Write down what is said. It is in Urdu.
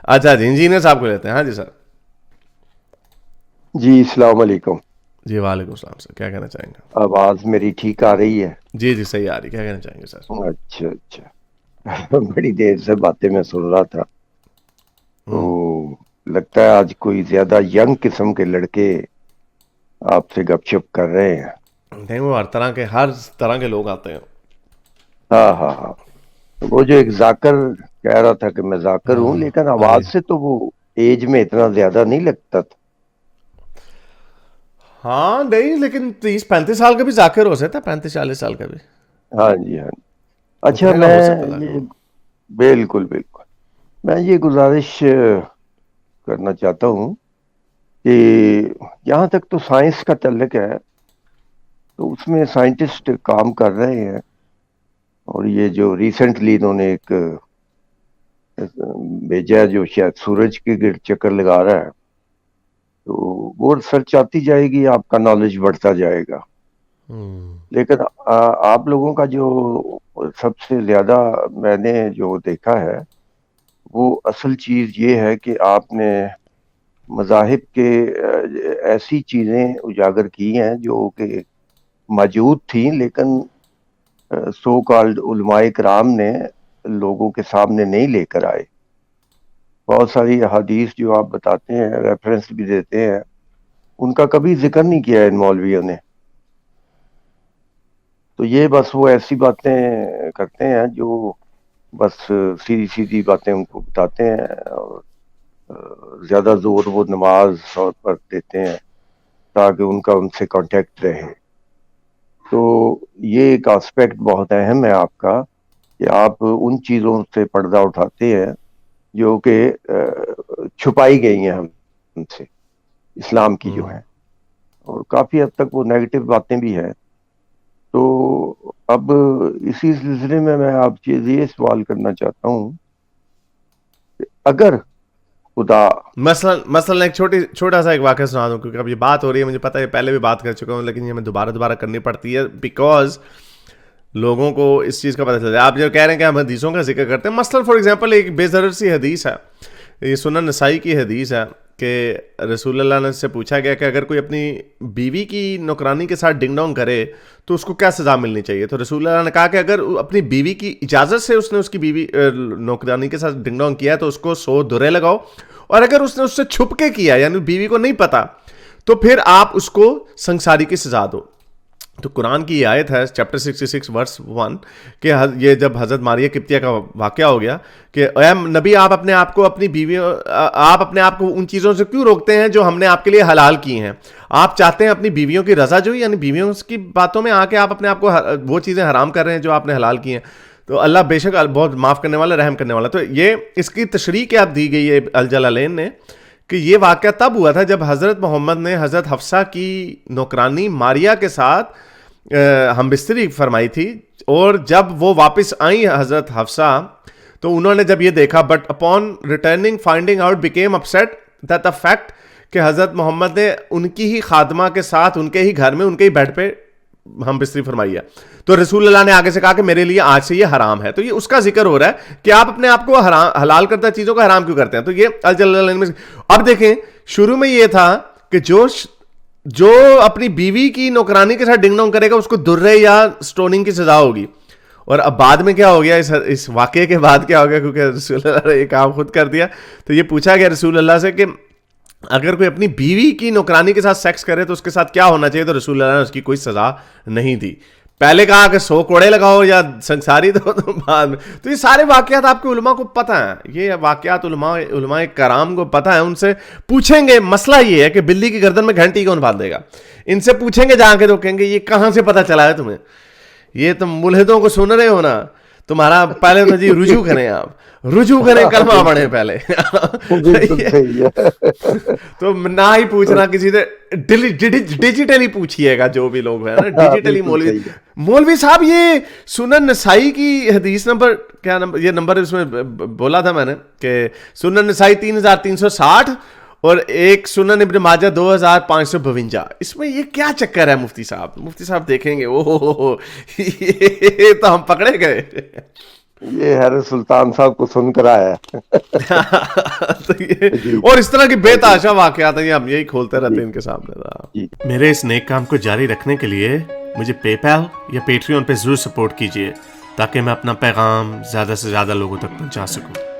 اچھا جی انجینئر صاحب کو لیتے ہیں. ہاں جی سر. جی السلام علیکم. جی وعلیکم السلام سر, کیا کہنا چاہیں گے؟ آواز میری ٹھیک آ رہی ہے؟ جی جی صحیح آ رہی, کیا کہنا چاہیں گے سر؟ اچھا اچھا. بڑی دیر سے باتیں میں سن رہا تھا تو لگتا ہے آج کوئی زیادہ ینگ قسم کے لڑکے آپ سے گپ شپ کر رہے ہیں. نہیں وہ ہر طرح کے لوگ آتے ہیں. ہاں ہاں ہاں. وہ جو ایک ذاکر کہہ رہا تھا کہ میں ذاکر ہوں, لیکن ہاں جی. آواز سے تو وہ ایج میں اتنا زیادہ نہیں لگتا تھا. ہاں نہیں لیکن 30-35 سال کا بھی ذاکر ہو سکتا ہے, 35-40 سال کا بھی ہاں جی ہاں جی. اچھا اتنے کا میں ہو سکتا تھا. یہ بالکل بالکل میں یہ گزارش کرنا چاہتا ہوں کہ جہاں تک تو سائنس کا تعلق ہے تو اس میں سائنٹسٹ کام کر رہے ہیں, اور یہ جو ریسنٹلی انہوں نے ایک بھیجا ہے جو شاید سورج کے گرد چکر لگا رہا ہے, تو وہ ریسرچ آتی جائے گی, آپ کا نالج بڑھتا جائے گا. لیکن آپ لوگوں کا جو سب سے زیادہ میں نے جو دیکھا ہے وہ اصل چیز یہ ہے کہ آپ نے مذاہب کے ایسی چیزیں اجاگر کی ہیں جو کہ موجود تھیں, لیکن سو کالڈ علماء کرام نے لوگوں کے سامنے نہیں لے کر آئے. بہت ساری احادیث جو آپ بتاتے ہیں, ریفرنس بھی دیتے ہیں, ان کا کبھی ذکر نہیں کیا ان مولویوں نے. تو یہ بس وہ ایسی باتیں کرتے ہیں جو بس سیدھی سیدھی باتیں ان کو بتاتے ہیں, اور زیادہ زور وہ نماز پر دیتے ہیں تاکہ ان کا ان سے کانٹیکٹ رہے. تو یہ ایک آسپیکٹ بہت اہم ہے آپ کا کہ آپ ان چیزوں سے پردہ اٹھاتے ہیں جو کہ چھپائی گئی ہیں ہم سے, اسلام کی جو ہے, اور کافی حد تک وہ نیگیٹو باتیں بھی ہیں. تو اب اسی سلسلے میں آپ سے یہ سوال کرنا چاہتا ہوں کہ اگر خدا مثلا ایک چھوٹا سا ایک واقعہ سنا دوں, کیونکہ اب یہ بات ہو رہی ہے, مجھے پتا ہے پہلے بھی بات کر چکا ہوں, لیکن یہ میں دوبارہ کرنی پڑتی ہے بیکاز لوگوں کو اس چیز کا پتہ چلتا ہے. آپ جو کہہ رہے ہیں کہ ہم حدیثوں کا ذکر کرتے ہیں, مثلا فار ایگزامپل ایک بے ضرر سی حدیث ہے, یہ سنن نسائی کی حدیث ہے کہ رسول اللہ نے سے پوچھا گیا کہ اگر کوئی اپنی بیوی کی نوکرانی کے ساتھ ڈنگ ڈونگ کرے تو اس کو کیا سزا ملنی چاہیے. تو رسول اللہ نے کہا کہ اگر اپنی بیوی کی اجازت سے اس نے اس کی بیوی نوکرانی کے ساتھ ڈنگ ڈونگ کیا ہے تو اس کو 100 درے لگاؤ, اور اگر اس نے اس سے چھپ کے کیا یعنی بیوی کو نہیں پتا تو پھر آپ اس کو سنساری کی سزا دو. تو قرآن کی یہ آیت ہے چیپٹر 66 ورس 1 کہ یہ جب حضرت ماریہ قبطیہ کا واقعہ ہو گیا کہ اے نبی آپ اپنے آپ کو اپنی بیوی آپ اپنے آپ کو ان چیزوں سے کیوں روکتے ہیں جو ہم نے آپ کے لیے حلال کی ہیں, آپ چاہتے ہیں اپنی بیویوں کی رضا جوئی, یعنی بیویوں کی باتوں میں آ کے آپ اپنے آپ کو وہ چیزیں حرام کر رہے ہیں جو آپ نے حلال کی ہیں. تو اللہ بے شک بہت معاف کرنے والا, رحم کرنے والا. تو یہ اس کی تشریح کیا دی گئی ہے الجلالین نے کہ یہ واقعہ تب ہوا تھا جب حضرت محمد نے حضرت حفصہ کی نوکرانی ماریہ کے ساتھ ہم بستری فرمائی تھی, اور جب وہ واپس آئیں حضرت حفصہ تو انہوں نے جب یہ دیکھا but upon returning finding out became upset that the fact کہ حضرت محمد نے ان کی ہی خادمہ کے ساتھ ان کے ہی گھر میں ان کے ہی بیڈ پہ ہم بستری فرمائی ہے. تو رسول اللہ نے آگے سے کہا کہ میرے لیے آج سے یہ حرام ہے. تو یہ اس کا ذکر ہو رہا ہے کہ آپ اپنے آپ کو حلال کردہ چیزوں کو حرام کیوں کرتے ہیں. تو یہ الجلالین میں اب دیکھیں شروع میں یہ تھا کہ جو اپنی بیوی کی نوکرانی کے ساتھ ڈنگ ڈونگ کرے گا اس کو درے یا سٹوننگ کی سزا ہوگی, اور اب بعد میں کیا ہو گیا, اس واقعے کے بعد کیا ہو گیا, کیونکہ رسول اللہ نے یہ کام خود کر دیا, تو یہ پوچھا گیا رسول اللہ سے کہ اگر کوئی اپنی بیوی کی نوکرانی کے ساتھ سیکس کرے تو اس کے ساتھ کیا ہونا چاہیے. تو رسول اللہ نے اس کی کوئی سزا نہیں دی. پہلے کہا کہ 100 کوڑے لگاؤ یا سنساری دو, تو بعد میں تو یہ سارے واقعات آپ کے علماء کو پتہ ہیں, یہ واقعات علماء کرام کو پتہ ہے. ان سے پوچھیں گے, مسئلہ یہ ہے کہ بلی کی گردن میں گھنٹی کون باندھ دے گا, ان سے پوچھیں گے جا کے تو کہیں گے یہ کہاں سے پتہ چلا ہے تمہیں, یہ تم ملحدوں کو سن رہے ہو نا, تمہارا پہلے تو جی رجوع کریں, آپ رجوع کریں, کلمہ پڑھیں پہلے. تو نہ ہی پوچھنا کسی سے, ڈیجیٹلی پوچھئے گا جو بھی لوگ ہیں نا, ڈیجیٹلی. مولوی صاحب یہ سنن نسائی کی حدیث نمبر کیا نمبر, یہ نمبر اس میں بولا تھا میں نے کہ سنن نسائی 3360 اور ایک سنن ابن ماجہ 2552, اس میں یہ کیا چکر ہے مفتی صاحب دیکھیں گے, او یہ تو ہم پکڑے گئے. یہ حیرت سلطان صاحب کو سن کر آیا ہے. تو یہ اور اس طرح کی بے تحاشا واقعات ہیں ہم یہی کھولتے رہتے ہیں ان کے سامنے. میرے اس نیک کام کو جاری رکھنے کے لیے مجھے پے پیل یا پیٹریون پہ ضرور سپورٹ کیجیے تاکہ میں اپنا پیغام زیادہ سے زیادہ لوگوں تک پہنچا سکوں.